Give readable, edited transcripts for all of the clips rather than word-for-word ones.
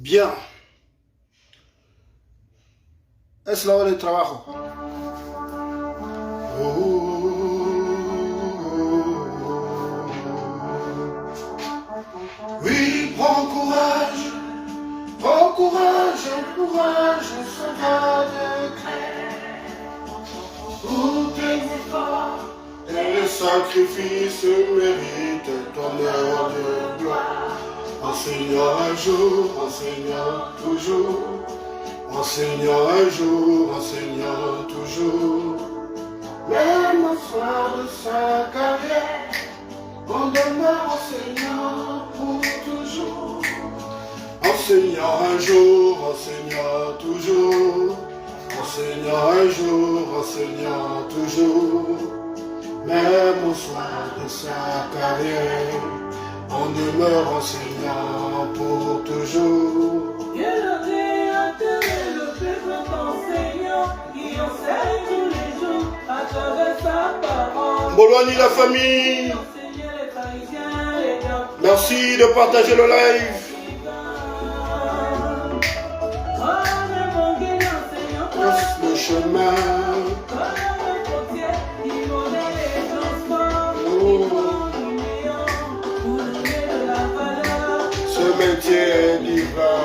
Bien. Es la hora de trabajo. Oui, prends courage, courage, ça va de clair. Pour tes efforts et sacrifices méritent ton heure de gloire. Enseignant un jour, enseignant toujours. Enseignant un jour, enseignant toujours. Même au soir de sa carrière, on demeure enseignant pour toujours. Enseignant un jour, enseignant toujours. Enseignant un jour, enseignant toujours. Même au soir de sa carrière, on demeure enseignant pour toujours. Mboloani la famille, merci de partager le live. Le chemin. Ce métier est divin.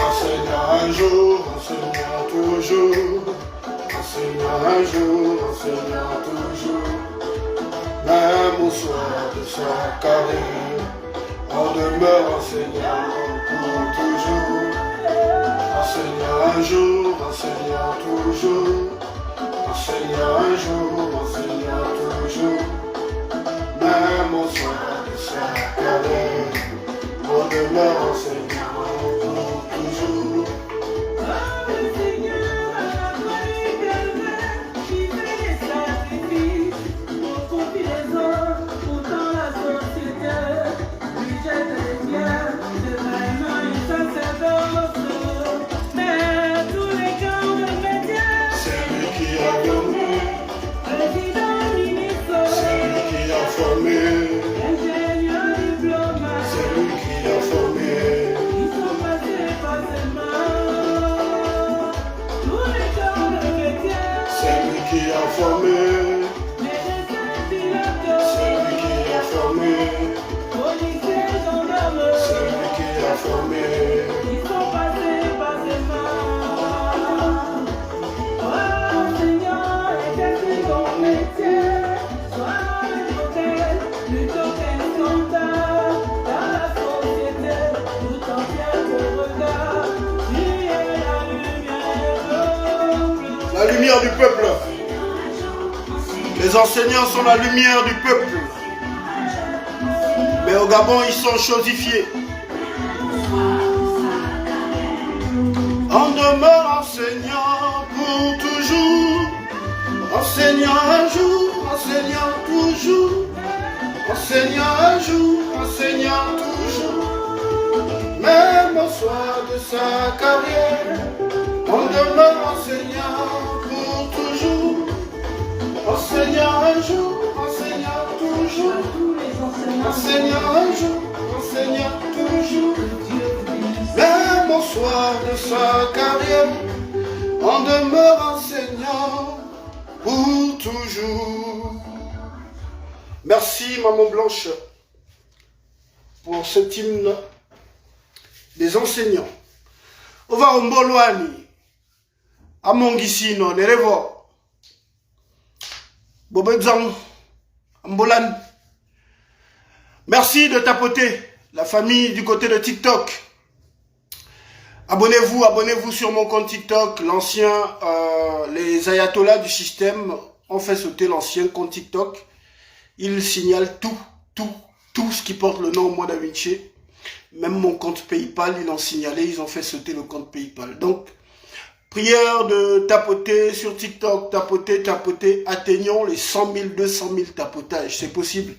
Enseignant un jour, enseignant toujours. Enseignant un jour, enseignant toujours. Même au soir de sa carrière, on demeure enseignant pour toujours. Enseignant un jour, enseignant toujours. Enseignant un jour, enseignant toujours. Même au soir de sa carrière, on demeure enseignant pour toujours. La lumière du peuple. Les enseignants sont la lumière du peuple. Mais au Gabon, ils sont chosifiés. On demeure enseignant pour toujours. Enseignant un jour, enseignant toujours. Enseignant un jour, enseignant toujours. Même au soir de sa carrière, on demeure enseignant pour toujours. Enseignant un jour, enseignant toujours. Enseignant un jour, enseignant toujours. Même au soir de sa carrière, on demeure enseignant pour toujours. Merci Maman Blanche pour cet hymne des enseignants. Ova Mboloani, Amongisino, Nerevo, Bobedzang, Mbolan. Merci de tapoter la famille du côté de TikTok. Abonnez-vous, abonnez-vous sur mon compte TikTok. L'ancien, les ayatollahs du système ont fait sauter l'ancien compte TikTok. Ils signalent tout ce qui porte le nom Moi Da Vinci. Même mon compte PayPal, ils l'ont signalé, ils ont fait sauter le compte PayPal. Donc, prière de tapoter sur TikTok, tapoter, atteignons les 100 000, 200 000 tapotages, c'est possible.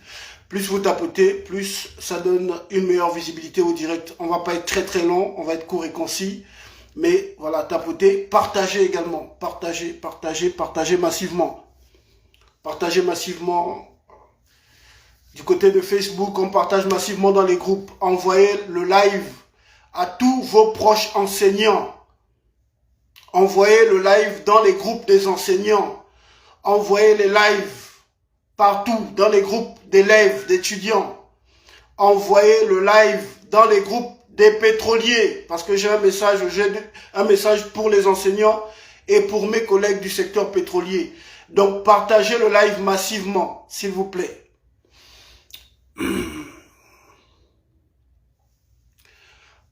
Plus vous tapotez, plus ça donne une meilleure visibilité au direct. On va pas être très long, on va être court et concis. Mais voilà, tapotez, partagez également. Partagez massivement. Partagez massivement Du côté de Facebook, on partage massivement dans les groupes. Envoyez le live à tous vos proches enseignants. Envoyez le live dans les groupes des enseignants. Envoyez les lives partout dans les groupes d'élèves, d'étudiants. Envoyez le live dans les groupes des pétroliers. Parce que j'ai un message pour les enseignants et pour mes collègues du secteur pétrolier. Donc partagez le live massivement, s'il vous plaît.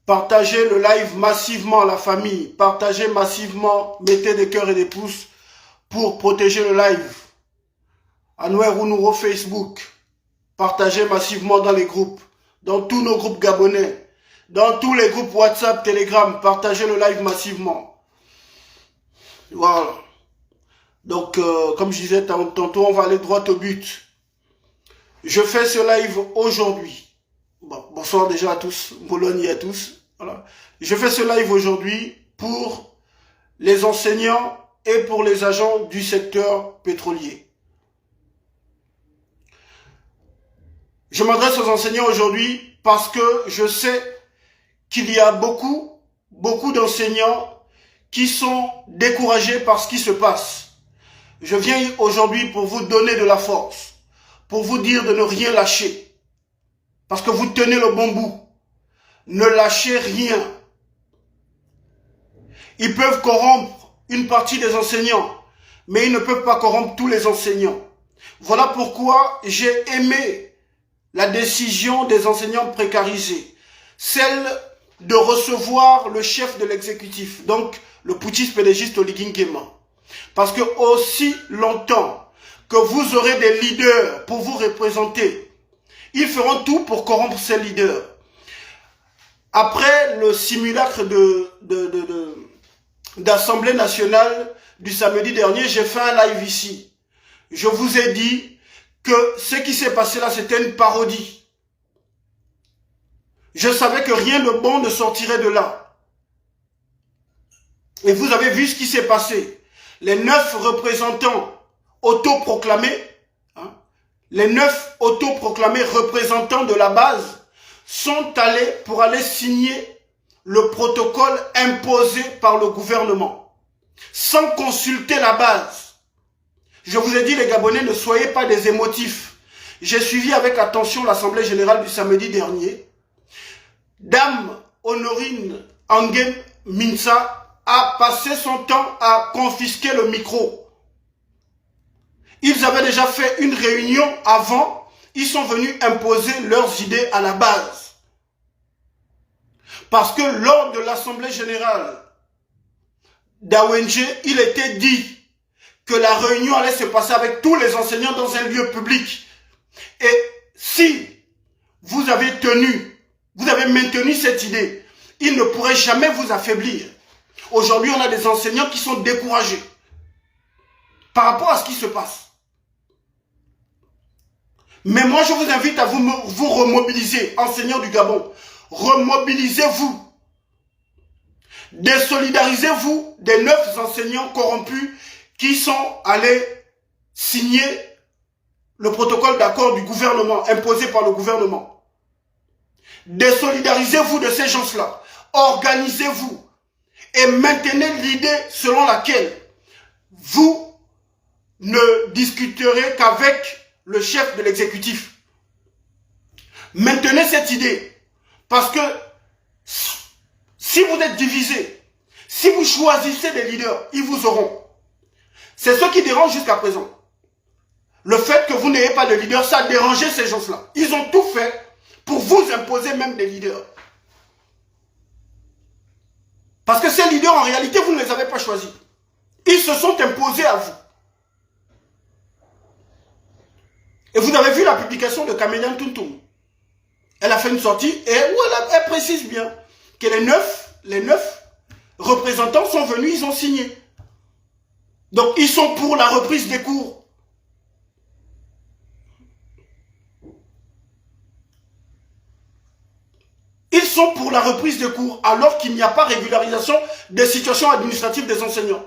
Partagez le live massivement à la famille. Partagez massivement, mettez des cœurs et des pouces pour protéger le live. Anouer Ounouro Facebook. Partagez massivement dans les groupes, dans tous nos groupes gabonais, dans tous les groupes WhatsApp, Telegram. Partagez le live massivement. Voilà. Donc, comme je disais tantôt, on va aller droit au but. Je fais ce live aujourd'hui. Bon, bonsoir déjà à tous, Bologne à tous. Voilà. Je fais ce live aujourd'hui pour les enseignants et pour les agents du secteur pétrolier. Je m'adresse aux enseignants aujourd'hui parce que je sais qu'il y a beaucoup d'enseignants qui sont découragés par ce qui se passe. Je viens aujourd'hui pour vous donner de la force, pour vous dire de ne rien lâcher. Parce que vous tenez le bon bout. Ne lâchez rien. Ils peuvent corrompre une partie des enseignants, mais ils ne peuvent pas corrompre tous les enseignants. Voilà pourquoi j'ai aimé la décision des enseignants précarisés. Celle de recevoir le chef de l'exécutif, donc le putschiste pédégiste Oligui Nguema. Parce que aussi longtemps que vous aurez des leaders pour vous représenter, ils feront tout pour corrompre ces leaders. Après le simulacre d'Assemblée nationale du samedi dernier, j'ai fait un live ici. Je vous ai dit que ce qui s'est passé là, c'était une parodie. Je savais que rien de bon ne sortirait de là. Et vous avez vu ce qui s'est passé. Les 9 représentants autoproclamés, les 9 autoproclamés représentants de la base sont allés pour aller signer le protocole imposé par le gouvernement, sans consulter la base. Je vous ai dit, les Gabonais, ne soyez pas des émotifs. J'ai suivi avec attention l'Assemblée générale du samedi dernier. Dame Honorine Angem Minsa a passé son temps à confisquer le micro. Ils avaient déjà fait une réunion avant. Ils sont venus imposer leurs idées à la base. Parce que lors de l'Assemblée générale d'AONG, il était dit que la réunion allait se passer avec tous les enseignants dans un lieu public. Et si vous avez maintenu cette idée, il ne pourrait jamais vous affaiblir. Aujourd'hui, on a des enseignants qui sont découragés par rapport à ce qui se passe. Mais moi, je vous invite à vous remobiliser, enseignants du Gabon. Remobilisez-vous. Désolidarisez-vous des 9 enseignants corrompus qui sont allés signer le protocole d'accord du gouvernement, imposé par le gouvernement. Désolidarisez-vous de ces gens-là. Organisez-vous. Et maintenez l'idée selon laquelle vous ne discuterez qu'avec le chef de l'exécutif. Maintenez cette idée. Parce que si vous êtes divisés, si vous choisissez des leaders, ils vous auront. C'est ce qui dérange jusqu'à présent. Le fait que vous n'ayez pas de leader, ça a dérangé ces gens-là. Ils ont tout fait pour vous imposer même des leaders. Parce que ces leaders, en réalité, vous ne les avez pas choisis. Ils se sont imposés à vous. Et vous avez vu la publication de Camélian Tuntum. Elle a fait une sortie et où elle précise bien que les 9 représentants sont venus, ils ont signé. Donc, ils sont pour la reprise des cours. Ils sont pour la reprise des cours alors qu'il n'y a pas régularisation des situations administratives des enseignants.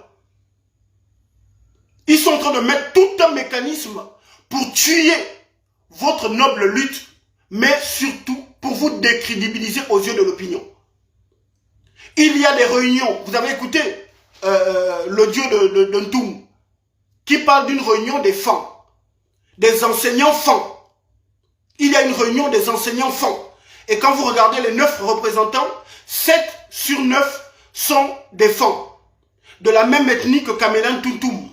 Ils sont en train de mettre tout un mécanisme pour tuer votre noble lutte, mais surtout pour vous décrédibiliser aux yeux de l'opinion. Il y a des réunions, vous avez écouté l'audio de Ntoum, qui parle d'une réunion des femmes, des enseignants femmes. Il y a une réunion des enseignants femmes. Et quand vous regardez les 9 représentants, 7 sur 9 sont des femmes, de la même ethnie que Camelan Tuntum.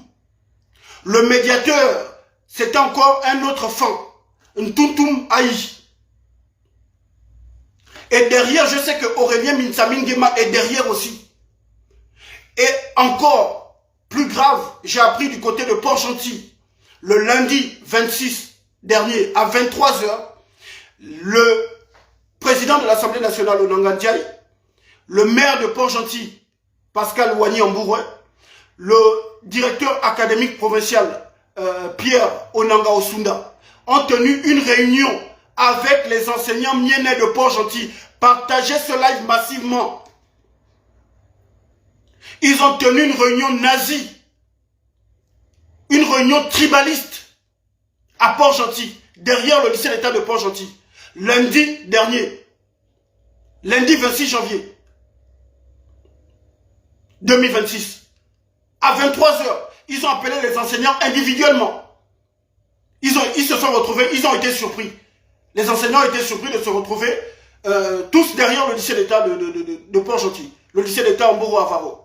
Le médiateur, c'était encore un autre femme, Ntuntum Aïe. Et derrière, je sais que Aurélien Minsamingema est derrière aussi. Et encore plus grave, j'ai appris du côté de Port-Gentil, le lundi 26 dernier à 23 h, le président de l'Assemblée nationale Onanga Ndiaye, le maire de Port-Gentil, Pascal Ouani-Ambouroué, le directeur académique provincial Pierre Onanga Osunda ont tenu une réunion avec les enseignants miennais de Port-Gentil. Partagez ce live massivement. Ils ont tenu une réunion nazie, une réunion tribaliste à Port-Gentil, derrière le lycée d'État de Port-Gentil, lundi dernier, lundi 26 janvier 2026. À 23 h, ils ont appelé les enseignants individuellement. Ils se sont retrouvés, ils ont été surpris. Les enseignants ont été surpris de se retrouver tous derrière le lycée d'État de Port-Gentil, le lycée d'État Amboro-Avaro.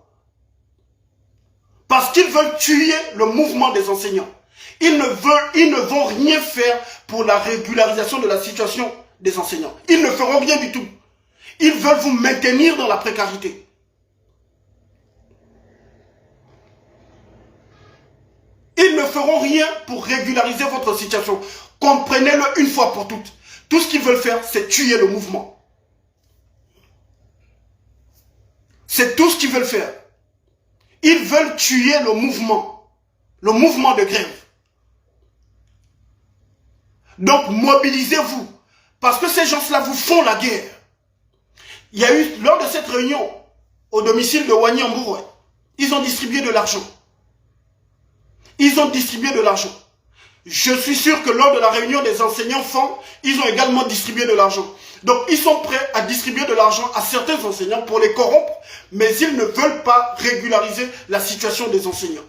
Parce qu'ils veulent tuer le mouvement des enseignants. Ils ne vont rien faire pour la régularisation de la situation des enseignants. Ils ne feront rien du tout. Ils veulent vous maintenir dans la précarité. Ils ne feront rien pour régulariser votre situation. Comprenez-le une fois pour toutes. Tout ce qu'ils veulent faire, c'est tuer le mouvement. C'est tout ce qu'ils veulent faire. Ils veulent tuer le mouvement de grève. Donc mobilisez-vous, parce que ces gens-là vous font la guerre. Il y a eu, lors de cette réunion, au domicile de Wani Ambouroué, ils ont distribué de l'argent. Ils ont distribué de l'argent. Je suis sûr que lors de la réunion des enseignants femmes, ils ont également distribué de l'argent. Donc ils sont prêts à distribuer de l'argent à certains enseignants pour les corrompre, mais ils ne veulent pas régulariser la situation des enseignants.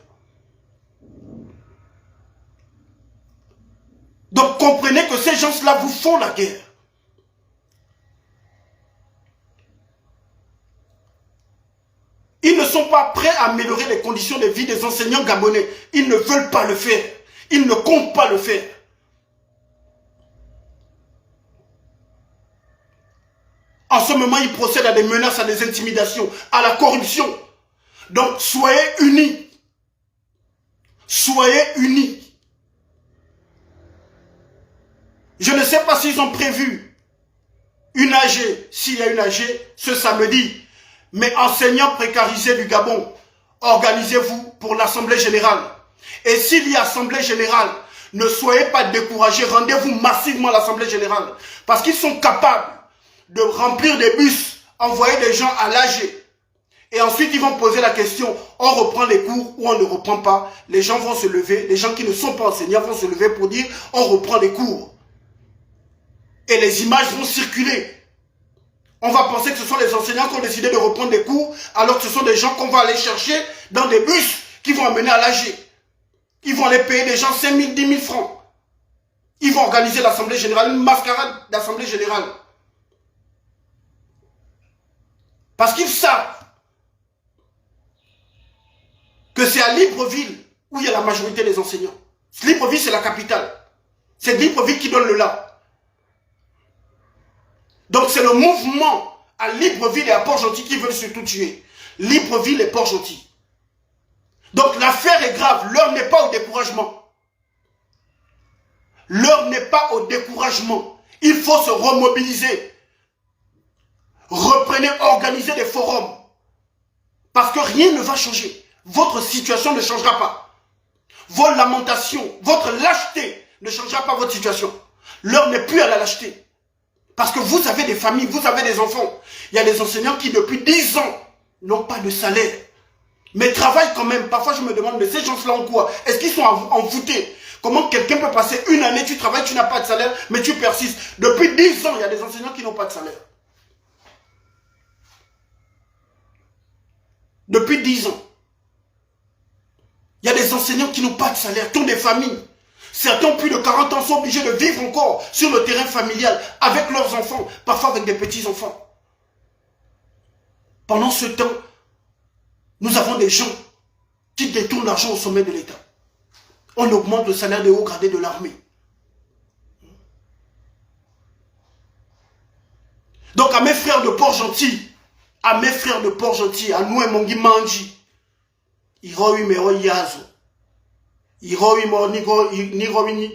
Donc comprenez que ces gens-là vous font la guerre. Ils ne sont pas prêts à améliorer les conditions de vie des enseignants gabonais. Ils ne veulent pas le faire. Ils ne comptent pas le faire. En ce moment, ils procèdent à des menaces, à des intimidations, à la corruption. Donc, soyez unis. Soyez unis. Je ne sais pas s'ils ont prévu une AG, s'il y a une AG, ce samedi. Mais enseignants précarisés du Gabon, organisez-vous pour l'Assemblée générale. Et s'il y a Assemblée générale, ne soyez pas découragés, rendez-vous massivement à l'Assemblée générale. Parce qu'ils sont capables de remplir des bus, envoyer des gens à l'AG. Et ensuite, ils vont poser la question, on reprend les cours ou on ne reprend pas. Les gens vont se lever, les gens qui ne sont pas enseignants vont se lever pour dire, on reprend les cours. Et les images vont circuler. On va penser que ce sont les enseignants qui ont décidé de reprendre des cours, alors que ce sont des gens qu'on va aller chercher dans des bus qui vont amener à l'AG. Ils vont aller payer des gens 5 000, 10 000 francs. Ils vont organiser l'Assemblée générale, une mascarade d'Assemblée générale. Parce qu'ils savent que c'est à Libreville où il y a la majorité des enseignants. Libreville, c'est la capitale. C'est Libreville qui donne le là. Donc c'est le mouvement à Libreville et à Port-Gentil qui veulent surtout tuer. Libreville et Port-Gentil. Donc l'affaire est grave. L'heure n'est pas au découragement. L'heure n'est pas au découragement. Il faut se remobiliser. Reprenez, organisez des forums. Parce que rien ne va changer. Votre situation ne changera pas. Vos lamentations, votre lâcheté ne changera pas votre situation. L'heure n'est plus à la lâcheté. Parce que vous avez des familles, vous avez des enfants. Il y a des enseignants qui depuis 10 ans n'ont pas de salaire. Mais travaillent quand même. Parfois je me demande, mais ces gens-là ont quoi? Est-ce qu'ils sont envoûtés? Comment quelqu'un peut passer une année, tu travailles, tu n'as pas de salaire, mais tu persistes. Depuis 10 ans, il y a des enseignants qui n'ont pas de salaire. Depuis 10 ans. Il y a des enseignants qui n'ont pas de salaire, qui ont des familles. Certains, plus de 40 ans, sont obligés de vivre encore sur le terrain familial avec leurs enfants, parfois avec des petits-enfants. Pendant ce temps, nous avons des gens qui détournent l'argent au sommet de l'État. On augmente le salaire des hauts gradés de l'armée. Donc à mes frères de Port-Gentil, à nous et Mongi Manji, Iroi Mero Yazo, Iroi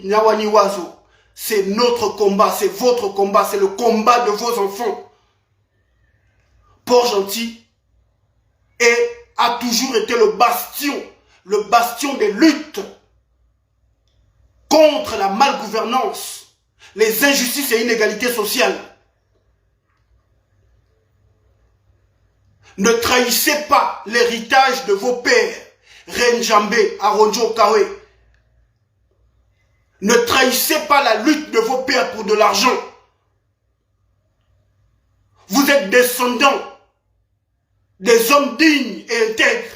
Nyawani Wazo, c'est notre combat, c'est votre combat, c'est le combat de vos enfants. Port-Gentil a toujours été le bastion des luttes contre la malgouvernance, les injustices et inégalités sociales. Ne trahissez pas l'héritage de vos pères, Renjambe, Aronjo Kawe. Ne trahissez pas la lutte de vos pères pour de l'argent. Vous êtes descendants des hommes dignes et intègres.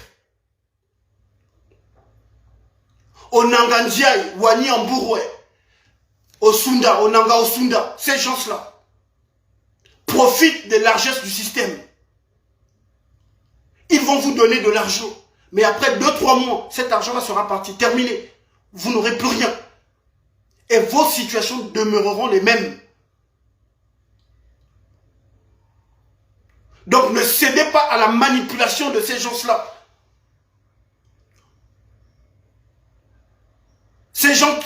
Onangandiaï, Wani Ambourwe, Osunda, Onanga Osunda, ces gens-là profitent des largesses du système. Ils vont vous donner de l'argent. Mais après 2-3 mois, cet argent-là sera parti, terminé. Vous n'aurez plus rien. Et vos situations demeureront les mêmes. Donc ne cédez pas à la manipulation de ces gens-là. Ces gens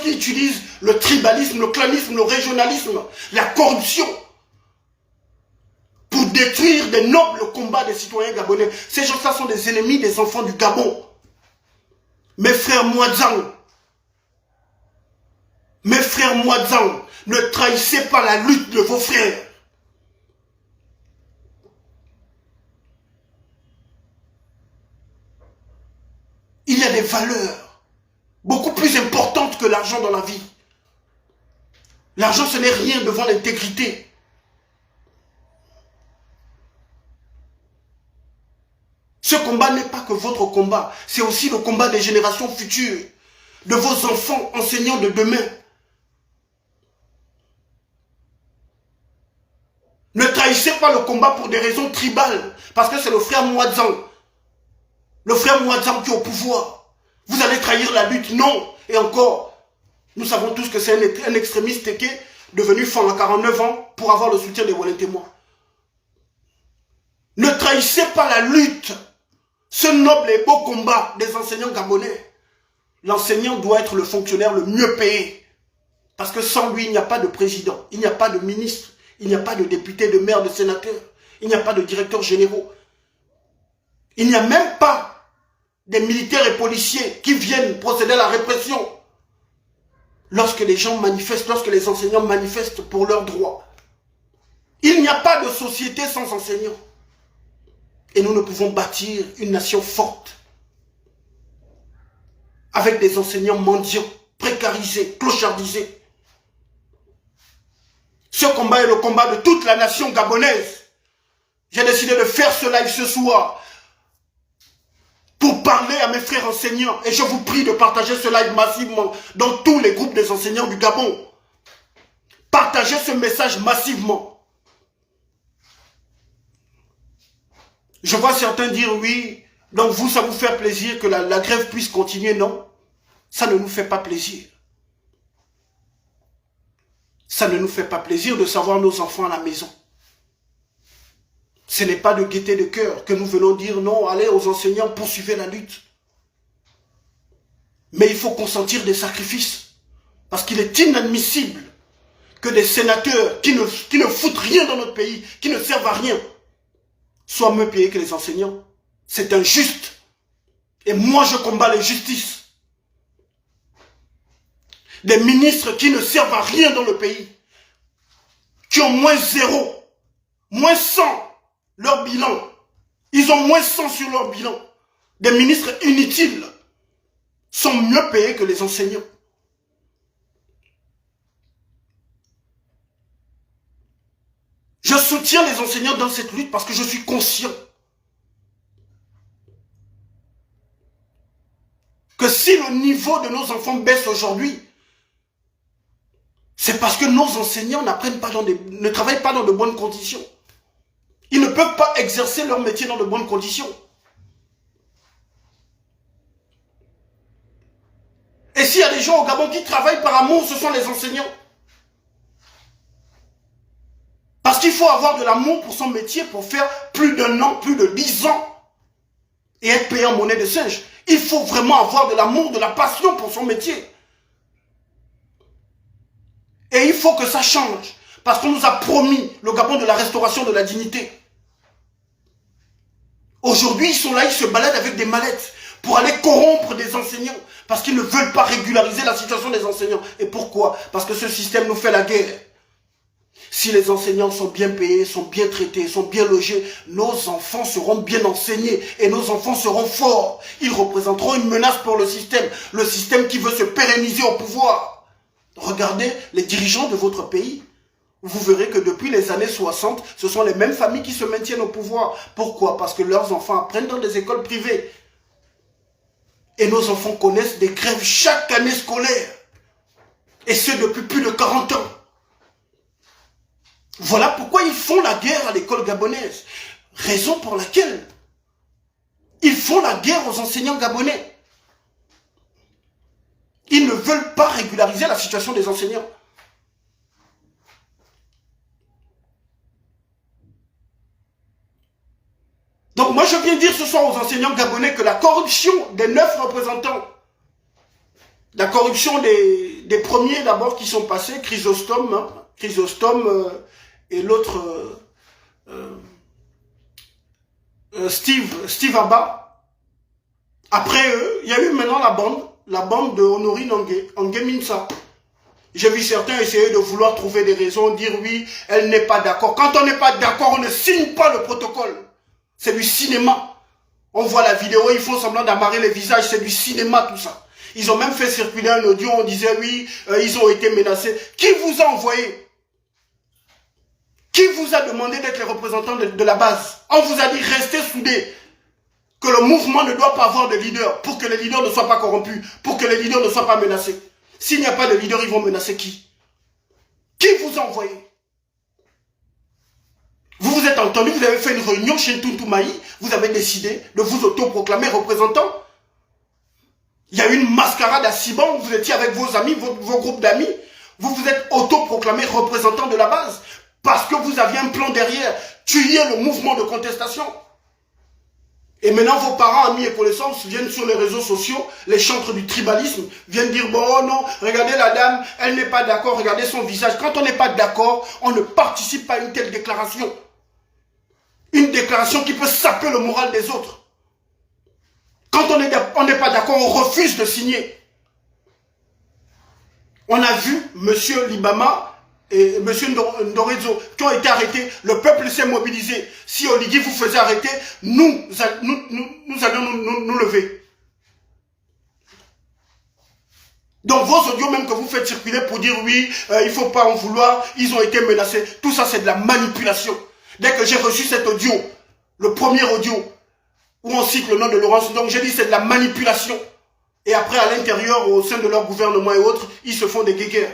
qui utilisent le tribalisme, le clanisme, le régionalisme, la corruption, pour détruire des nobles combats des citoyens gabonais. Ces gens-là sont des ennemis des enfants du Gabon. Mes frères Mouadzang, ne trahissez pas la lutte de vos frères. Il y a des valeurs beaucoup plus importantes que l'argent dans la vie. L'argent, ce n'est rien devant l'intégrité. Ce combat n'est pas que votre combat, c'est aussi le combat des générations futures, de vos enfants enseignants de demain. Ne trahissez pas le combat pour des raisons tribales, parce que c'est le frère Mouadzang. Le frère Mouadzang qui est au pouvoir. Vous allez trahir la lutte, non. Et encore, nous savons tous que c'est un extrémiste qui est devenu fort à 49 ans pour avoir le soutien des Walentémois. Ne trahissez pas la lutte. Ce noble et beau combat des enseignants gabonais. L'enseignant doit être le fonctionnaire le mieux payé. Parce que sans lui, il n'y a pas de président, il n'y a pas de ministre, il n'y a pas de député, de maire, de sénateur, il n'y a pas de directeurs généraux. Il n'y a même pas des militaires et policiers qui viennent procéder à la répression. Lorsque les gens manifestent, lorsque les enseignants manifestent pour leurs droits. Il n'y a pas de société sans enseignants. Et nous ne pouvons bâtir une nation forte avec des enseignants mendiants, précarisés, clochardisés. Ce combat est le combat de toute la nation gabonaise. J'ai décidé de faire ce live ce soir pour parler à mes frères enseignants. Et je vous prie de partager ce live massivement dans tous les groupes des enseignants du Gabon. Partagez ce message massivement. Je vois certains dire oui, donc vous, ça vous fait plaisir que la grève puisse continuer. Non, ça ne nous fait pas plaisir. Ça ne nous fait pas plaisir de savoir nos enfants à la maison. Ce n'est pas de gaieté de cœur que nous venons dire non, allez aux enseignants, poursuivez la lutte. Mais il faut consentir des sacrifices. Parce qu'il est inadmissible que des sénateurs qui ne foutent rien dans notre pays, qui ne servent à rien, soient mieux payés que les enseignants. C'est injuste. Et moi, je combats l'injustice. Des ministres qui ne servent à rien dans le pays, qui ont moins 0, moins 100 leur bilan. Ils ont moins 100 sur leur bilan. Des ministres inutiles sont mieux payés que les enseignants. soutiens les enseignants dans cette lutte parce que je suis conscient que si le niveau de nos enfants baisse aujourd'hui, c'est parce que nos enseignants ne travaillent pas dans de bonnes conditions. Ils ne peuvent pas exercer leur métier dans de bonnes conditions. Et s'il y a des gens au Gabon qui travaillent par amour, ce sont les enseignants. Parce qu'il faut avoir de l'amour pour son métier pour faire plus d'un an, plus de 10 ans et être payé en monnaie de singe. Il faut vraiment avoir de l'amour, de la passion pour son métier. Et il faut que ça change. Parce qu'on nous a promis le Gabon de la restauration de la dignité. Aujourd'hui, ils sont là, ils se baladent avec des mallettes pour aller corrompre des enseignants. Parce qu'ils ne veulent pas régulariser la situation des enseignants. Et pourquoi? Parce que ce système nous fait la guerre. Si les enseignants sont bien payés, sont bien traités, sont bien logés, nos enfants seront bien enseignés et nos enfants seront forts. Ils représenteront une menace pour le système qui veut se pérenniser au pouvoir. Regardez les dirigeants de votre pays. Vous verrez que depuis les années 60, ce sont les mêmes familles qui se maintiennent au pouvoir. Pourquoi? Parce que leurs enfants apprennent dans des écoles privées. Et nos enfants connaissent des grèves chaque année scolaire. Et ce depuis plus de 40 ans. Voilà pourquoi ils font la guerre à l'école gabonaise. Raison pour laquelle ils font la guerre aux enseignants gabonais. Ils ne veulent pas régulariser la situation des enseignants. Donc moi je viens dire ce soir aux enseignants gabonais que la corruption des 9 représentants, la corruption des premiers d'abord qui sont passés, Chrysostome, et l'autre Steve Abba. Après eux, il y a eu maintenant la bande de Honorine Angé Minsa. J'ai vu certains essayer de vouloir trouver des raisons, dire oui, elle n'est pas d'accord. Quand on n'est pas d'accord, on ne signe pas le protocole. C'est du cinéma. On voit la vidéo, ils font semblant d'amarrer les visages, c'est du cinéma tout ça. Ils ont même fait circuler un audio, on disait oui, ils ont été menacés. Qui vous a envoyé? Qui vous a demandé d'être les représentants de la base? On vous a dit restez soudés. Que le mouvement ne doit pas avoir de leader pour que les leaders ne soient pas corrompus, pour que les leaders ne soient pas menacés. S'il n'y a pas de leader, ils vont menacer qui? Qui vous a envoyé? Vous vous êtes entendu, vous avez fait une réunion chez Tuntumaï, vous avez décidé de vous autoproclamer représentant. Il y a eu une mascarade à Siban, vous étiez avec vos amis, vos groupes d'amis, vous vous êtes autoproclamé représentant de la base. Parce que vous aviez un plan derrière, tuer le mouvement de contestation. Et maintenant, vos parents, amis et connaissances viennent sur les réseaux sociaux, les chantres du tribalisme, viennent dire, bon, oh non, regardez la dame, elle n'est pas d'accord, regardez son visage. Quand on n'est pas d'accord, on ne participe pas à une telle déclaration. Une déclaration qui peut saper le moral des autres. Quand on n'est pas d'accord, on refuse de signer. On a vu M. Libama et M. Ndorezo qui ont été arrêtés. Le peuple s'est mobilisé. Si Oligui vous faisait arrêter, nous allons nous lever. Donc vos audios même que vous faites circuler pour dire oui, il ne faut pas en vouloir, ils ont été menacés. Tout ça c'est de la manipulation. Dès que j'ai reçu cet audio, le premier audio, où on cite le nom de Laurence, donc j'ai dit c'est de la manipulation. Et après à l'intérieur, au sein de leur gouvernement et autres, ils se font des guéguerres.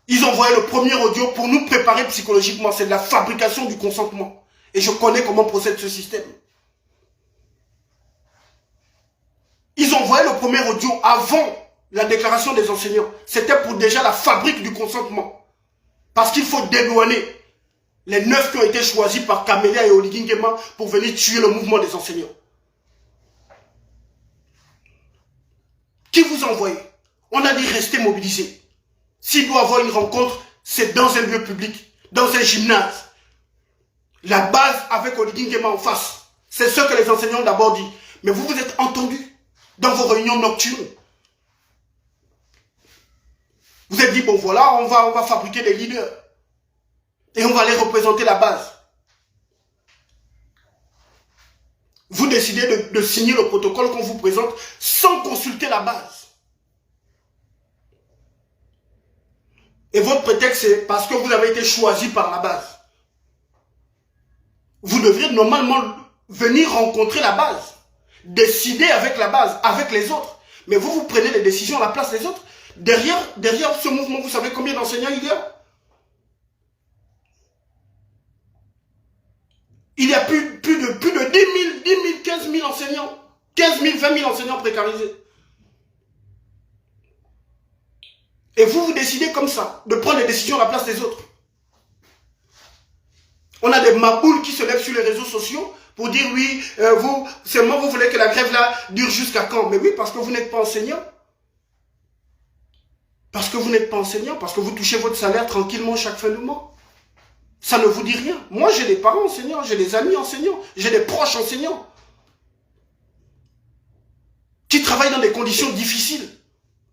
Ils ont envoyé le premier audio pour nous préparer psychologiquement. C'est de la fabrication du consentement. Et je connais comment procède ce système. Ils ont envoyé le premier audio avant la déclaration des enseignants. C'était pour déjà la fabrique du consentement. Parce qu'il faut dédouaner les 9 qui ont été choisis par Camélia et Oligui Nguema pour venir tuer le mouvement des enseignants. Qui vous a envoyé? On a dit restez mobilisés. S'il doit y avoir une rencontre, c'est dans un lieu public, dans un gymnase. La base avec Oligui Nguema en face. C'est ce que les enseignants ont d'abord dit. Mais vous vous êtes entendus dans vos réunions nocturnes. Vous êtes dit, bon voilà, on va fabriquer des leaders. Et on va aller représenter la base. Vous décidez de signer le protocole qu'on vous présente sans consulter la base. Et votre prétexte, c'est parce que vous avez été choisi par la base. Vous devriez normalement venir rencontrer la base, décider avec la base, avec les autres. Mais vous prenez les décisions à la place des autres. Derrière ce mouvement, vous savez combien d'enseignants il y a? Il y a plus de 10 000, 15 000 enseignants. 15 000, 20 000 enseignants précarisés. Et vous décidez comme ça, de prendre les décisions à la place des autres. On a des maboules qui se lèvent sur les réseaux sociaux pour dire oui, seulement vous voulez que la grève là dure jusqu'à quand? Mais oui, parce que vous n'êtes pas enseignant. Parce que vous n'êtes pas enseignant, parce que vous touchez votre salaire tranquillement chaque fin de mois. Ça ne vous dit rien. Moi, j'ai des parents enseignants, j'ai des amis enseignants, j'ai des proches enseignants qui travaillent dans des conditions difficiles.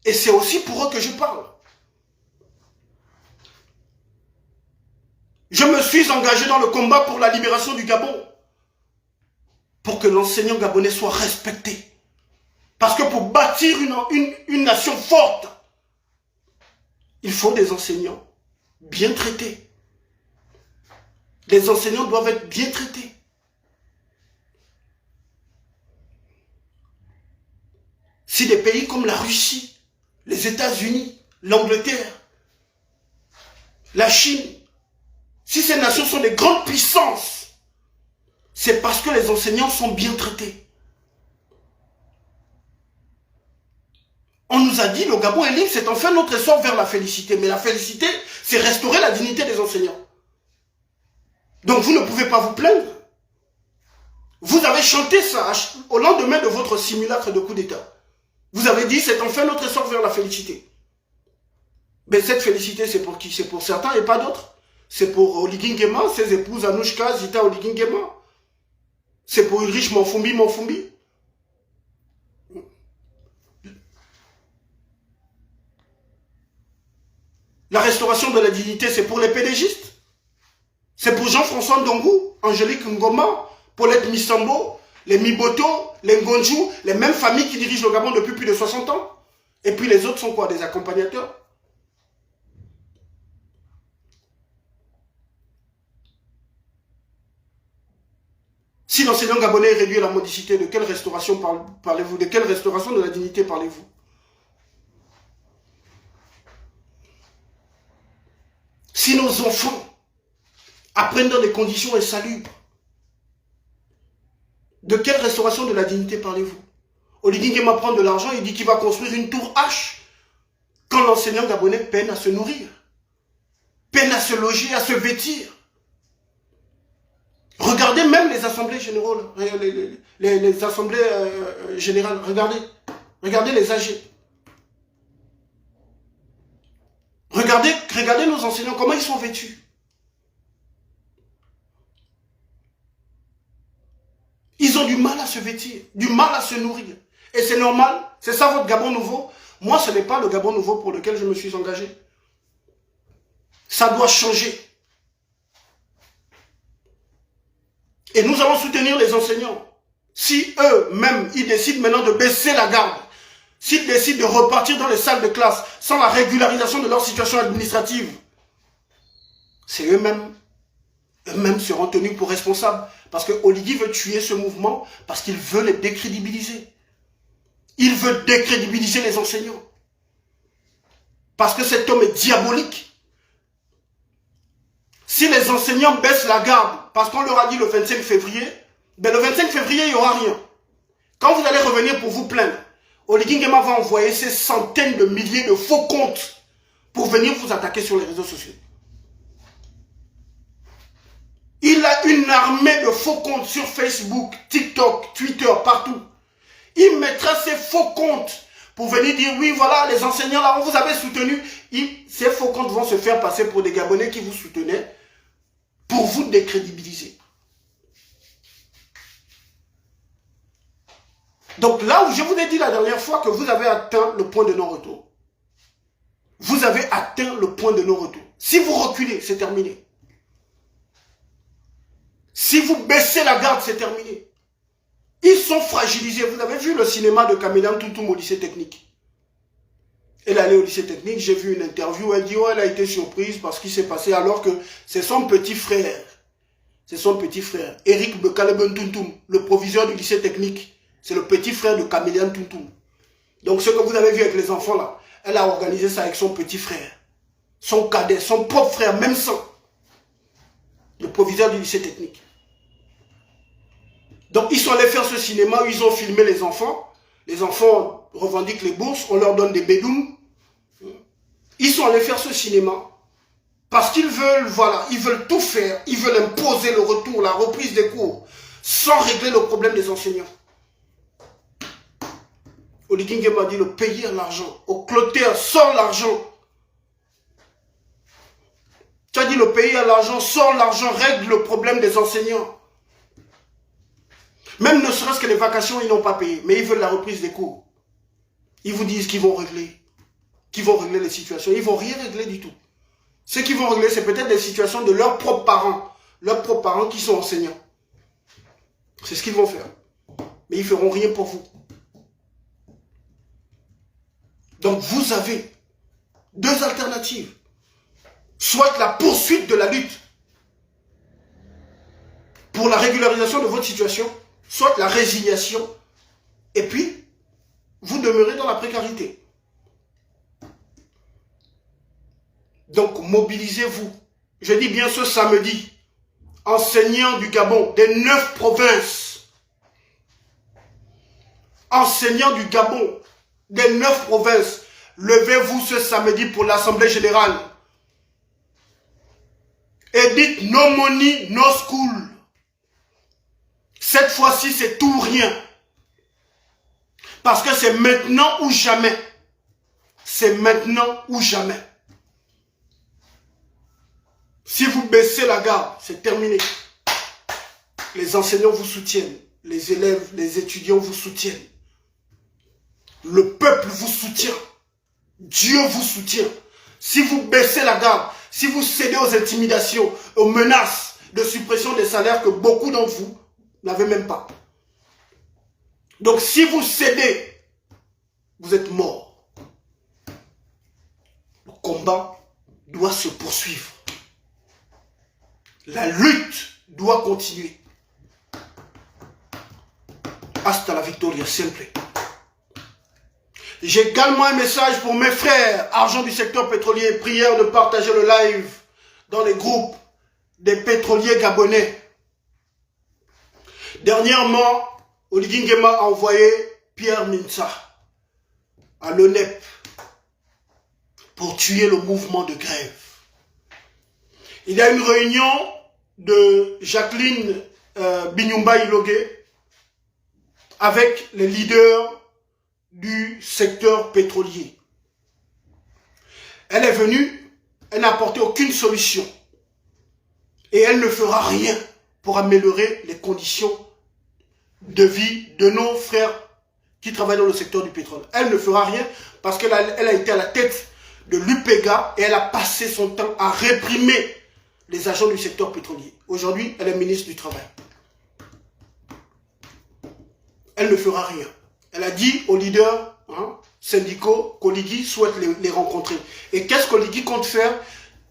Et c'est aussi pour eux que je parle. Je me suis engagé dans le combat pour la libération du Gabon. Pour que l'enseignant gabonais soit respecté. Parce que pour bâtir une nation forte, il faut des enseignants bien traités. Les enseignants doivent être bien traités. Si des pays comme la Russie, les États-Unis, l'Angleterre, la Chine, si ces nations sont des grandes puissances, c'est parce que les enseignants sont bien traités. On nous a dit, le Gabon est libre, c'est enfin notre essor vers la félicité. Mais la félicité, c'est restaurer la dignité des enseignants. Donc vous ne pouvez pas vous plaindre. Vous avez chanté ça au lendemain de votre simulacre de coup d'État. Vous avez dit, c'est enfin notre essor vers la félicité. Mais cette félicité, c'est pour qui? C'est pour certains et pas d'autres. C'est pour Oligui Nguema, ses épouses Anouchka, Zita Oligui Nguema. C'est pour Ulrich Monfumbi. La restauration de la dignité, c'est pour les pédégistes. C'est pour Jean-François Ndongou, Angélique Ngoma, Paulette Missambo, les Miboto, les Ngonjou, les mêmes familles qui dirigent le Gabon depuis plus de 60 ans. Et puis les autres sont quoi? Des accompagnateurs. Si l'enseignant gabonais est réduit à la mendicité, de quelle restauration parlez-vous? De quelle restauration de la dignité parlez-vous? Si nos enfants apprennent dans des conditions insalubres, de quelle restauration de la dignité parlez-vous? Oligui Nguema prend de l'argent, il dit qu'il va construire une tour H, quand l'enseignant gabonais peine à se nourrir, peine à se loger, à se vêtir. Regardez même les assemblées générales, les assemblées générales, regardez les âgés. Regardez nos enseignants, comment ils sont vêtus. Ils ont du mal à se vêtir, du mal à se nourrir. Et c'est normal, c'est ça votre Gabon nouveau. Moi, ce n'est pas le Gabon nouveau pour lequel je me suis engagé. Ça doit changer. Et nous allons soutenir les enseignants. Si eux-mêmes, ils décident maintenant de baisser la garde, s'ils décident de repartir dans les salles de classe sans la régularisation de leur situation administrative, c'est eux-mêmes seront tenus pour responsables. Parce que Oligui veut tuer ce mouvement parce qu'il veut les décrédibiliser. Il veut décrédibiliser les enseignants. Parce que cet homme est diabolique. Si les enseignants baissent la garde, parce qu'on leur a dit le 25 février, ben le 25 février, il n'y aura rien. Quand vous allez revenir pour vous plaindre, Oligui Nguema va envoyer ces centaines de milliers de faux comptes pour venir vous attaquer sur les réseaux sociaux. Il a une armée de faux comptes sur Facebook, TikTok, Twitter, partout. Il mettra ces faux comptes pour venir dire, oui, voilà, les enseignants, là, on vous avait soutenu. Ces faux comptes vont se faire passer pour des Gabonais qui vous soutenaient pour vous décrédibiliser. Donc là où je vous ai dit la dernière fois que vous avez atteint le point de non-retour. Vous avez atteint le point de non-retour. Si vous reculez, c'est terminé. Si vous baissez la garde, c'est terminé. Ils sont fragilisés. Vous avez vu le cinéma de Kamelian Toutoum au lycée technique. Elle est allée au lycée technique, j'ai vu une interview, elle dit, oh, elle a été surprise parce qu'il s'est passé alors que c'est son petit frère. C'est son petit frère, Eric Bekaleben Tuntum, le proviseur du lycée technique. C'est le petit frère de Camélian Tuntum. Donc ce que vous avez vu avec les enfants là, elle a organisé ça avec son petit frère. Son cadet, son propre frère, même sang. Le proviseur du lycée technique. Donc ils sont allés faire ce cinéma où ils ont filmé les enfants. Les enfants revendiquent les bourses, on leur donne des bédounes. Ils sont allés faire ce cinéma. Parce qu'ils veulent, voilà, ils veulent tout faire. Ils veulent imposer le retour, la reprise des cours, sans régler le problème des enseignants. Oligingé m'a dit, le pays a l'argent. Au clôture, sort l'argent. Tu as dit, le pays a l'argent, sort l'argent, règle le problème des enseignants. Même ne serait-ce que les vacations, ils n'ont pas payé. Mais ils veulent la reprise des cours. Ils vous disent qu'ils vont régler les situations. Ils ne vont rien régler du tout. Ce qu'ils vont régler, c'est peut-être des situations de leurs propres parents qui sont enseignants. C'est ce qu'ils vont faire. Mais ils ne feront rien pour vous. Donc vous avez deux alternatives. Soit la poursuite de la lutte pour la régularisation de votre situation, soit la résignation, et puis vous demeurez dans la précarité. Donc mobilisez-vous. Je dis bien ce samedi, enseignants du Gabon, des 9 provinces. Enseignants du Gabon, des 9 provinces, levez-vous ce samedi pour l'Assemblée générale. Et dites no money, no school. Cette fois-ci, c'est tout ou rien. Parce que c'est maintenant ou jamais. C'est maintenant ou jamais. Si vous baissez la garde, c'est terminé. Les enseignants vous soutiennent. Les élèves, les étudiants vous soutiennent. Le peuple vous soutient. Dieu vous soutient. Si vous baissez la garde, si vous cédez aux intimidations, aux menaces de suppression des salaires que beaucoup d'entre vous n'avez même pas. Donc si vous cédez, vous êtes mort. Le combat doit se poursuivre. La lutte doit continuer. Hasta la victoria, simple. J'ai également un message pour mes frères, argent du secteur pétrolier, prière de partager le live dans les groupes des pétroliers gabonais. Dernièrement, Oligui Nguema a envoyé Pierre Minsa à l'ONEP pour tuer le mouvement de grève. Il y a une réunion de Jacqueline Binyumba Ilogué avec les leaders du secteur pétrolier. Elle est venue, elle n'a apporté aucune solution. Et elle ne fera rien pour améliorer les conditions de vie de nos frères qui travaillent dans le secteur du pétrole. Elle ne fera rien parce qu'elle a été à la tête de l'UPEGA et elle a passé son temps à réprimer les agents du secteur pétrolier. Aujourd'hui, elle est ministre du Travail. Elle ne fera rien. Elle a dit aux leaders syndicaux qu'Oligui souhaite les rencontrer. Et qu'est-ce qu'Oligui compte faire?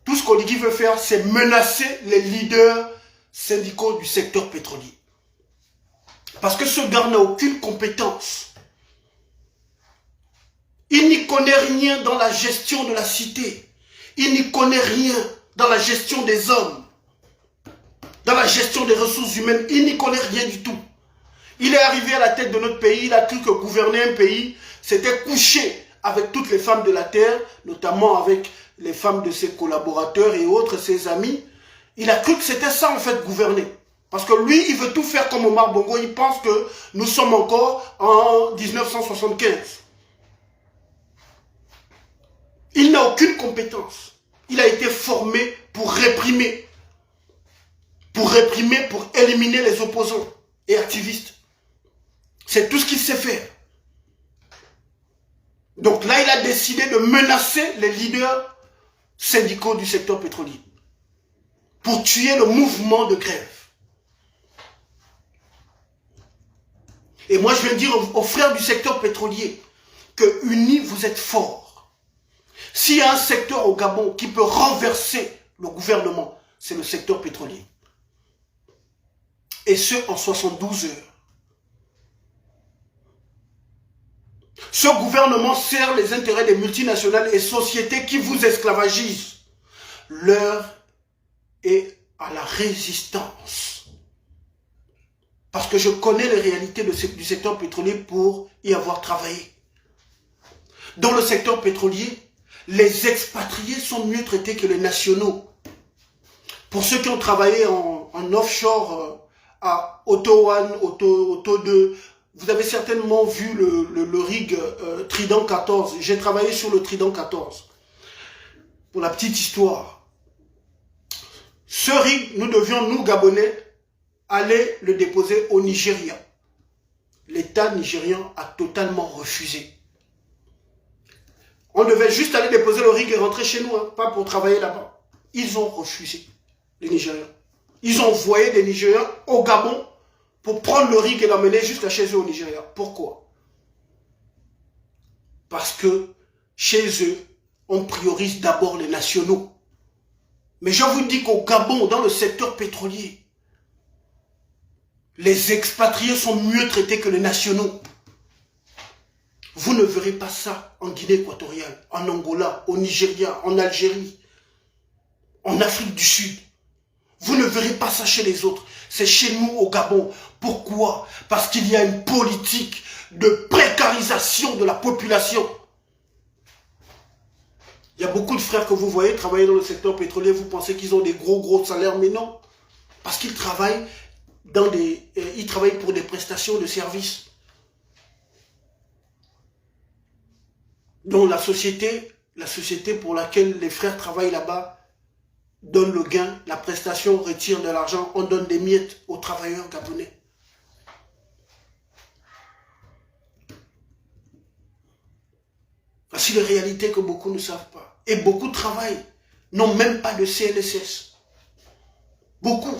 Tout ce qu'Oligui veut faire, c'est menacer les leaders syndicaux du secteur pétrolier. Parce que ce gars n'a aucune compétence. Il n'y connaît rien dans la gestion de la cité. Il n'y connaît rien dans la gestion des hommes. Dans la gestion des ressources humaines. Il n'y connaît rien du tout. Il est arrivé à la tête de notre pays. Il a cru que gouverner un pays, c'était coucher avec toutes les femmes de la terre, notamment avec les femmes de ses collaborateurs et autres, ses amis. Il a cru que c'était ça en fait gouverner. Parce que lui, il veut tout faire comme Omar Bongo. Il pense que nous sommes encore en 1975. Il n'a aucune compétence. Il a été formé pour réprimer. Pour réprimer, pour éliminer les opposants et activistes. C'est tout ce qu'il sait faire. Donc là, il a décidé de menacer les leaders syndicaux du secteur pétrolier. Pour tuer le mouvement de grève. Et moi, je viens dire aux frères du secteur pétrolier que unis, vous êtes forts. S'il y a un secteur au Gabon qui peut renverser le gouvernement, c'est le secteur pétrolier. Et ce, en 72 heures. Ce gouvernement sert les intérêts des multinationales et sociétés qui vous esclavagisent. L'heure est à la résistance. Parce que je connais les réalités du secteur pétrolier pour y avoir travaillé. Dans le secteur pétrolier, les expatriés sont mieux traités que les nationaux. Pour ceux qui ont travaillé en offshore, à Auto 1, Auto 2, vous avez certainement vu le rig Trident 14. J'ai travaillé sur le Trident 14. Pour la petite histoire. Ce rig, nous devions, nous Gabonais, aller le déposer au Nigeria. L'État nigérian a totalement refusé. On devait juste aller déposer le rig et rentrer chez nous, hein, pas pour travailler là-bas. Ils ont refusé, les Nigériens. Ils ont envoyé des Nigériens au Gabon pour prendre le rig et l'emmener jusqu'à chez eux au Nigeria. Pourquoi? Parce que chez eux, on priorise d'abord les nationaux. Mais je vous dis qu'au Gabon, dans le secteur pétrolier, les expatriés sont mieux traités que les nationaux. Vous ne verrez pas ça en Guinée équatoriale, en Angola, au Nigeria, en Algérie, en Afrique du Sud. Vous ne verrez pas ça chez les autres. C'est chez nous au Gabon. Pourquoi? Parce qu'il y a une politique de précarisation de la population. Il y a beaucoup de frères que vous voyez travailler dans le secteur pétrolier. Vous pensez qu'ils ont des gros salaires, mais non. Parce qu'ils travaillent ils travaillent pour des prestations de services. Donc la société pour laquelle les frères travaillent là-bas donne le gain, la prestation retire de l'argent, on donne des miettes aux travailleurs gabonais. Voici les réalités que beaucoup ne savent pas. Et beaucoup travaillent, n'ont même pas de CNSS. Beaucoup.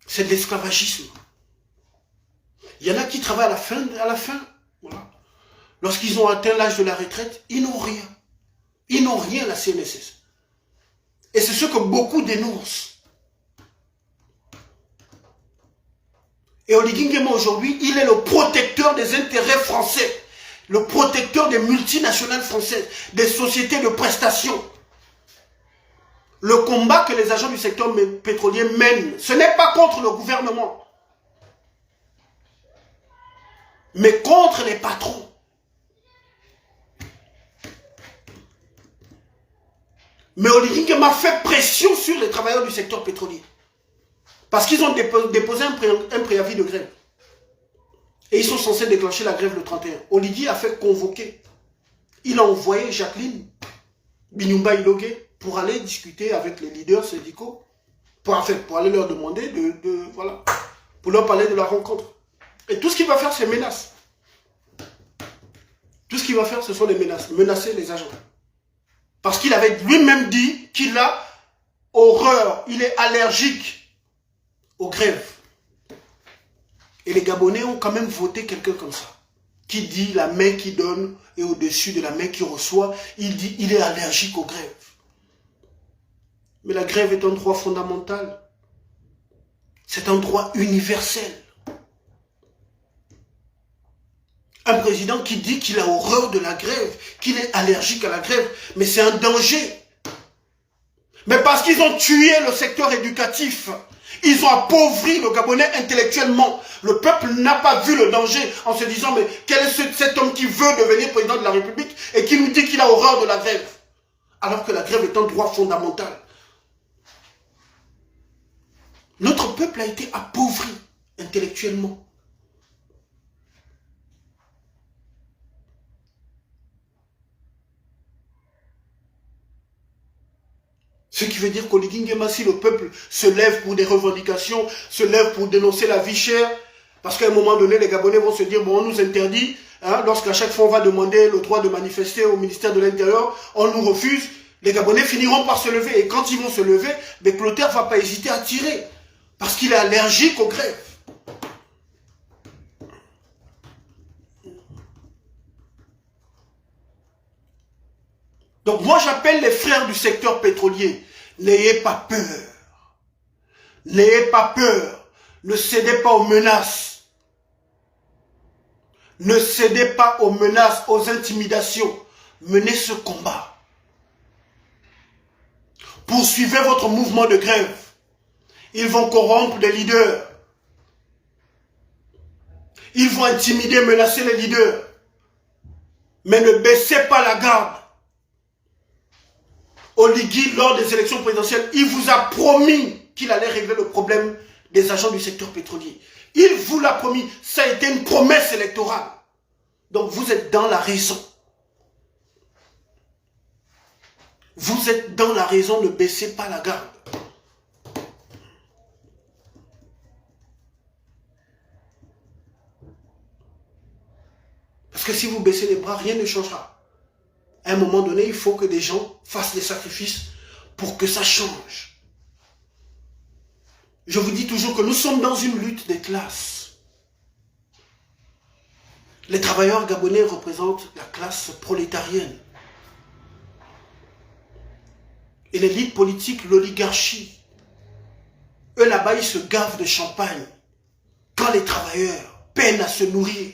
C'est de l'esclavagisme. Il y en a qui travaillent à la fin. Voilà. Lorsqu'ils ont atteint l'âge de la retraite, ils n'ont rien. Ils n'ont rien, la CNSS. Et c'est ce que beaucoup dénoncent. Et Oligui Nguema aujourd'hui, il est le protecteur des intérêts français, le protecteur des multinationales françaises, des sociétés de prestations. Le combat que les agents du secteur pétrolier mènent, ce n'est pas contre le gouvernement, mais contre les patrons. Mais Oligui Nguema fait pression sur les travailleurs du secteur pétrolier. Parce qu'ils ont déposé un préavis de grève. Et ils sont censés déclencher la grève le 31. Oligui a fait convoquer. Il a envoyé Jacqueline Binyumba Ilogué pour aller discuter avec les leaders syndicaux. Pour aller leur demander voilà, pour leur parler de la rencontre. Et tout ce qu'il va faire, c'est menaces. Tout ce qu'il va faire, ce sont des menaces. Menacer les agents. Parce qu'il avait lui-même dit qu'il a horreur, il est allergique aux grèves. Et les Gabonais ont quand même voté quelqu'un comme ça. Qui dit la main qui donne et au-dessus de la main qui reçoit, il dit il est allergique aux grèves. Mais la grève est un droit fondamental. C'est un droit universel. Un président qui dit qu'il a horreur de la grève, qu'il est allergique à la grève, mais c'est un danger. Mais parce qu'ils ont tué le secteur éducatif, ils ont appauvri le Gabonais intellectuellement. Le peuple n'a pas vu le danger en se disant, mais quel est cet homme qui veut devenir président de la République et qui nous dit qu'il a horreur de la grève, alors que la grève est un droit fondamental. Notre peuple a été appauvri intellectuellement. Ce qui veut dire qu'Oligui Nguema, si le peuple se lève pour des revendications, se lève pour dénoncer la vie chère, parce qu'à un moment donné, les Gabonais vont se dire, bon, on nous interdit, hein, lorsqu'à chaque fois on va demander le droit de manifester au ministère de l'Intérieur, on nous refuse, les Gabonais finiront par se lever. Et quand ils vont se lever, mais Clotaire ne va pas hésiter à tirer, parce qu'il est allergique aux grèves. Donc moi j'appelle les frères du secteur pétrolier, n'ayez pas peur. N'ayez pas peur. Ne cédez pas aux menaces. Ne cédez pas aux menaces, aux intimidations. Menez ce combat. Poursuivez votre mouvement de grève. Ils vont corrompre des leaders. Ils vont intimider, menacer les leaders. Mais ne baissez pas la garde. Oligui, lors des élections présidentielles, il vous a promis qu'il allait régler le problème des agents du secteur pétrolier. Il vous l'a promis. Ça a été une promesse électorale. Donc vous êtes dans la raison. Vous êtes dans la raison, ne baissez pas la garde. Parce que si vous baissez les bras, rien ne changera. À un moment donné, il faut que des gens fassent des sacrifices pour que ça change. Je vous dis toujours que nous sommes dans une lutte des classes. Les travailleurs gabonais représentent la classe prolétarienne. Et l'élite politique, l'oligarchie, eux là-bas, ils se gavent de champagne quand les travailleurs peinent à se nourrir.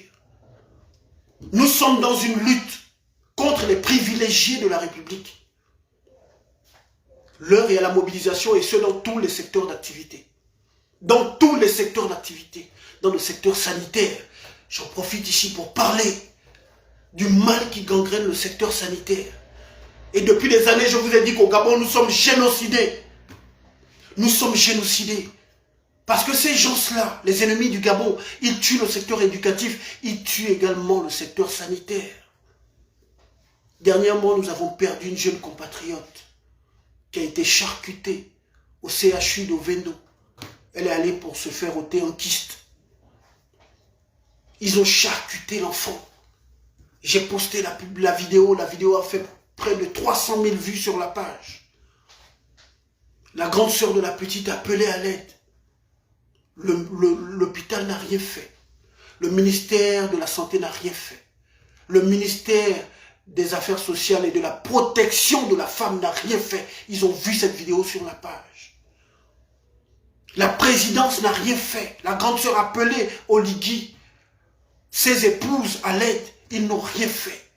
Nous sommes dans une lutte contre les privilégiés de la République. L'heure est à la mobilisation et ce dans tous les secteurs d'activité. Dans tous les secteurs d'activité. Dans le secteur sanitaire. J'en profite ici pour parler du mal qui gangrène le secteur sanitaire. Et depuis des années, je vous ai dit qu'au Gabon, nous sommes génocidés. Nous sommes génocidés. Parce que ces gens-là, les ennemis du Gabon, ils tuent le secteur éducatif, ils tuent également le secteur sanitaire. Dernièrement, nous avons perdu une jeune compatriote qui a été charcutée au CHU d'Ovendo. Elle est allée pour se faire ôter un kyste. Ils ont charcuté l'enfant. J'ai posté la vidéo a fait près de 300 000 vues sur la page. La grande sœur de la petite a appelé à l'aide. L'hôpital n'a rien fait. Le ministère de la Santé n'a rien fait. Le ministère des Affaires sociales et de la protection de la femme n'a rien fait. Ils ont vu cette vidéo sur la page. La présidence n'a rien fait. La grande sœur a appelé Oligui, ses épouses à l'aide. Ils n'ont rien fait.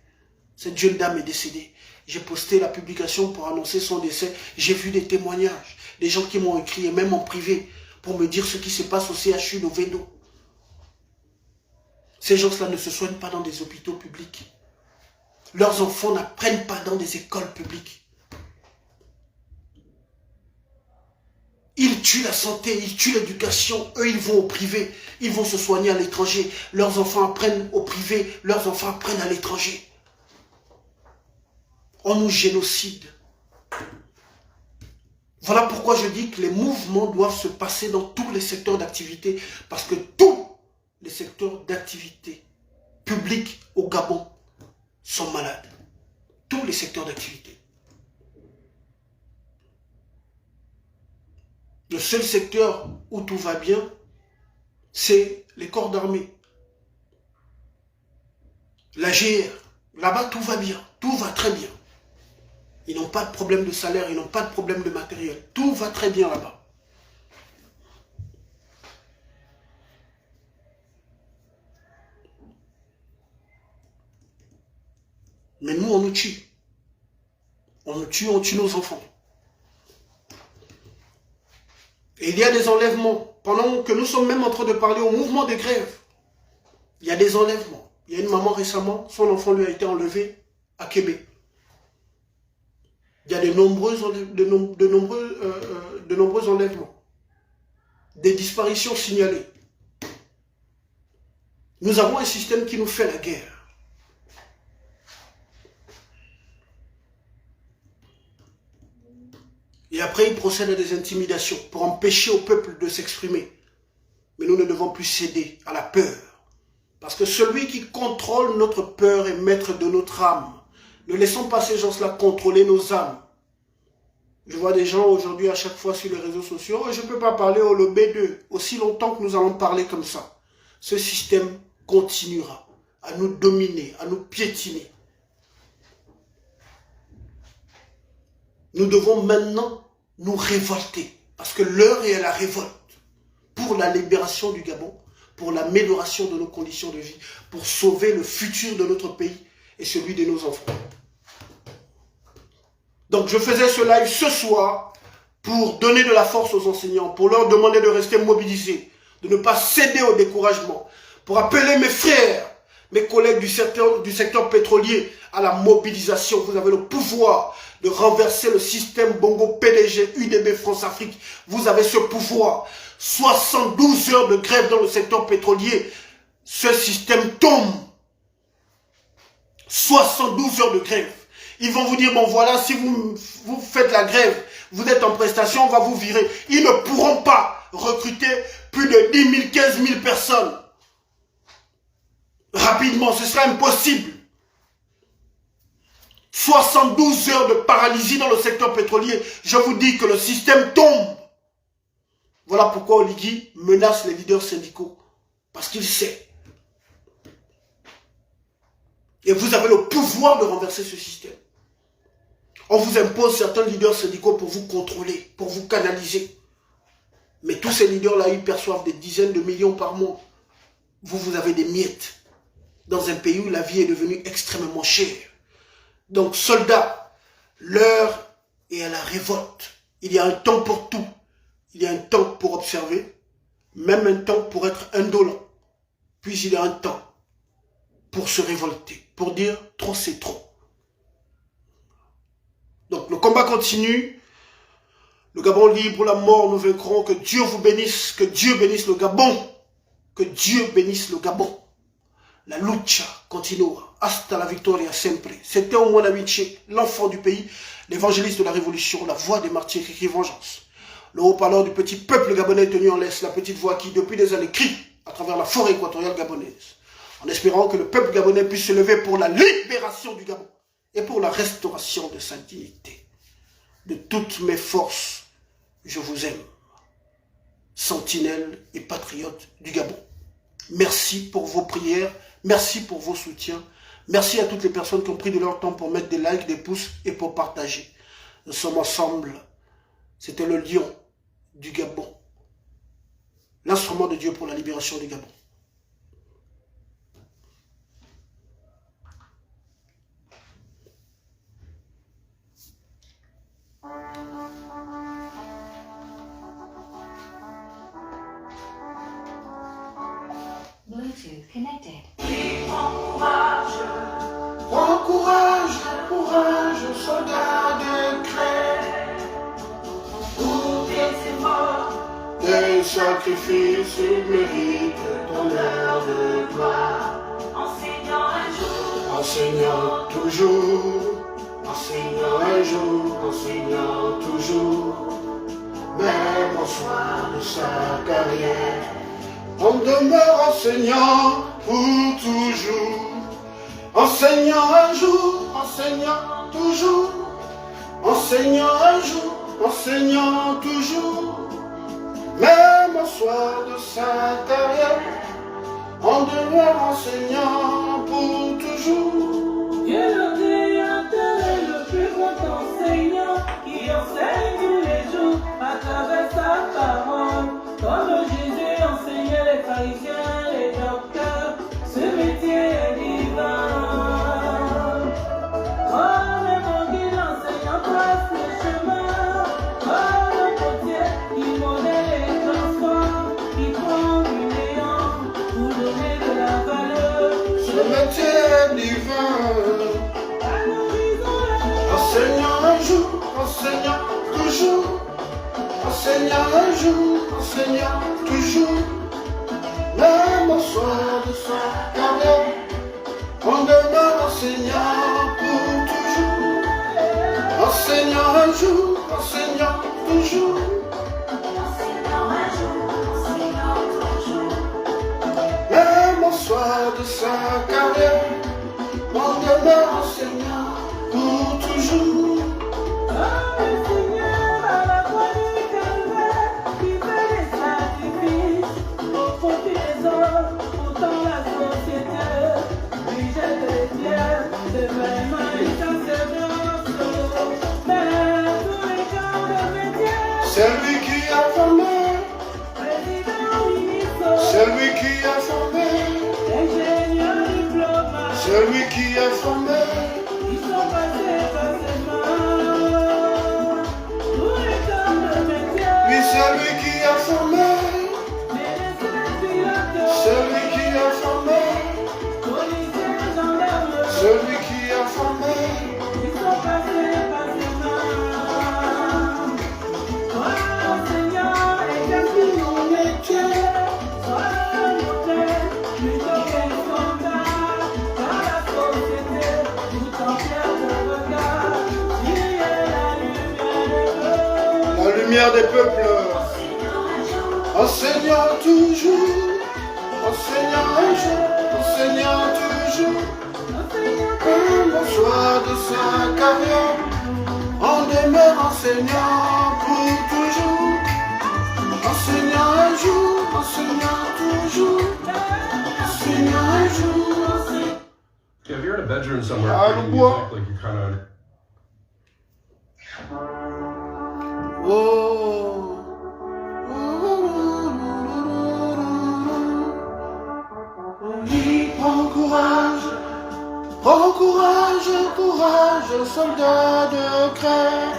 Cette jeune dame est décédée. J'ai posté la publication pour annoncer son décès. J'ai vu des témoignages, des gens qui m'ont écrit, et même en privé, pour me dire ce qui se passe au CHU d'Ovendo. Ces gens-là ne se soignent pas dans des hôpitaux publics. Leurs enfants n'apprennent pas dans des écoles publiques. Ils tuent la santé, ils tuent l'éducation. Eux, ils vont au privé. Ils vont se soigner à l'étranger. Leurs enfants apprennent au privé. Leurs enfants apprennent à l'étranger. On nous génocide. Voilà pourquoi je dis que les mouvements doivent se passer dans tous les secteurs d'activité. Parce que tous les secteurs d'activité publics au Gabon sont malades. Tous les secteurs d'activité. Le seul secteur où tout va bien, c'est les corps d'armée. La GR, là-bas tout va bien, tout va très bien. Ils n'ont pas de problème de salaire, ils n'ont pas de problème de matériel. Tout va très bien là-bas. Mais nous, on nous tue. On nous tue, on tue nos enfants. Et il y a des enlèvements. Pendant que nous sommes même en train de parler au mouvement de grève, il y a des enlèvements. Il y a une maman récemment, son enfant lui a été enlevé à Québec. Il y a de nombreux enlèvements. Des disparitions signalées. Nous avons un système qui nous fait la guerre. Et après, il procède à des intimidations pour empêcher au peuple de s'exprimer. Mais nous ne devons plus céder à la peur. Parce que celui qui contrôle notre peur est maître de notre âme. Ne laissons pas ces gens-là contrôler nos âmes. Je vois des gens aujourd'hui à chaque fois sur les réseaux sociaux. Je ne peux pas parler au lobby d'eux. Aussi longtemps que nous allons parler comme ça, ce système continuera à nous dominer, à nous piétiner. Nous devons maintenant nous révolter. Parce que l'heure est à la révolte. Pour la libération du Gabon, pour l'amélioration de nos conditions de vie, pour sauver le futur de notre pays et celui de nos enfants. Donc je faisais ce live ce soir pour donner de la force aux enseignants, pour leur demander de rester mobilisés, de ne pas céder au découragement, pour appeler mes frères, mes collègues du secteur pétrolier à la mobilisation. Vous avez le pouvoir de renverser le système Bongo PDG UDB France-Afrique. Vous avez ce pouvoir. 72 heures de grève dans le secteur pétrolier, ce système tombe. 72 heures de grève. Ils vont vous dire, bon voilà, si vous faites la grève, vous êtes en prestation, on va vous virer. Ils ne pourront pas recruter plus de 10 000, 15 000 personnes. Rapidement, ce sera impossible. 72 heures de paralysie dans le secteur pétrolier. Je vous dis que le système tombe. Voilà pourquoi Oligui menace les leaders syndicaux. Parce qu'il sait. Et vous avez le pouvoir de renverser ce système. On vous impose certains leaders syndicaux pour vous contrôler, pour vous canaliser. Mais tous ces leaders-là, ils perçoivent des dizaines de millions par mois. Vous avez des miettes. Dans un pays où la vie est devenue extrêmement chère. Donc, soldats, l'heure est à la révolte. Il y a un temps pour tout. Il y a un temps pour observer, même un temps pour être indolent. Puis il y a un temps pour se révolter, pour dire trop c'est trop. Donc le combat continue. Le Gabon libre, la mort, nous vaincrons. Que Dieu vous bénisse, que Dieu bénisse le Gabon. Que Dieu bénisse le Gabon. La lucha continua. Hasta la victoria sempre. C'était au moins l'enfant du pays, l'évangéliste de la révolution, la voix des martyrs qui crie vengeance. Le haut-parleur du petit peuple gabonais tenu en laisse, la petite voix qui, depuis des années, crie à travers la forêt équatoriale gabonaise, en espérant que le peuple gabonais puisse se lever pour la libération du Gabon et pour la restauration de sa dignité. De toutes mes forces, je vous aime, sentinelles et patriotes du Gabon. Merci pour vos prières, merci pour vos soutiens, merci à toutes les personnes qui ont pris de leur temps pour mettre des likes, des pouces et pour partager. Nous sommes ensemble. C'était le lion du Gabon, l'instrument de Dieu pour la libération du Gabon. Bluetooth connected. Prends courage, courage, soldat de craie. Des sacrifices méritent ton heure de gloire. Enseignant un jour, Enseignant toujours, enseignant un jour, enseignant toujours. Même au soir de sa carrière, on demeure enseignant pour toujours. Enseignant un jour, enseignant toujours. Enseignant un jour, enseignant toujours. Même au soir de sa carrière, on demeure enseignant pour toujours. Dieu l'ordinateur est le plus grand enseignant qui enseigne tous les jours à travers sa parole. Comme Jésus enseignait les pharisiens, les docteurs, ce métier est divin. Comme mon guide enseignant trace le chemin, comme le potier qui modèle et transforme, qui prend du néant pour donner de la valeur. Ce métier divin. Enseignant un jour, enseignant toujours. Enseignant un jour, enseignant toujours. Même au soir de sa carrière, on demeure enseignant pour toujours. Enseignant un jour, enseignant toujours. Enseignant un jour, enseignant toujours. Même au soir de sa carrière, on demeure enseignant pour toujours. Comme le Seigneur à la croix du Calvaire, qui fait des sacrifices au profit des hommes, pourtant la société lui jette les pierres, c'est vraiment une sacerdoce. Mais lumière des peuples. Enseignant toujours, enseignant un jour, enseignant toujours. Au soir de sa carrière, on demeure enseignant pour toujours. Enseignant un jour, enseignant toujours. Enseignant un jour. Yeah, if you're in a bedroom somewhere, Ah, playing le bois. music, like you're kind of. Oh. Oui, prends courage, courage, soldat de craie.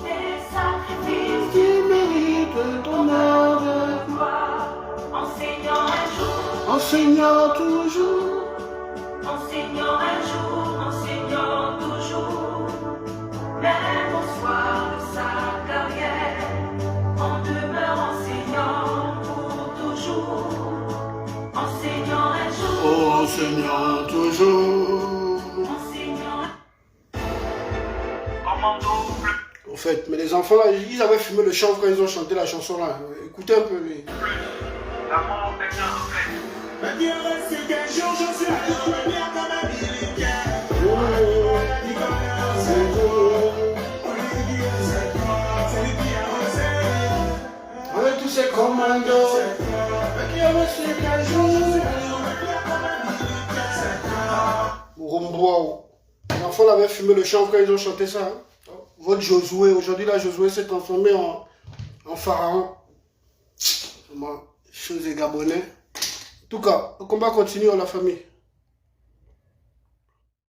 Des sacrifices Tu mérites ton heure de gloire. Enseignant un jour, enseignant toujours. enseignant un jour, enseignant toujours. Même au soir de sa carrière, on demeure enseignant pour toujours. Enseignant un jour, Enseignant toujours. enseignant. Au fait, mais les enfants là, ils avaient fumé le chanvre quand ils ont chanté la chanson là. Écoutez un peu les. Avec tous ces commandos, qui avaient reçu qu'un jour. Wow. Les enfants avaient fumé le chanvre quand ils ont chanté ça. Hein. Votre Josué, aujourd'hui là, Josué s'est transformé en pharaon. Chose des Gabonais. En tout cas, le combat continue dans la famille.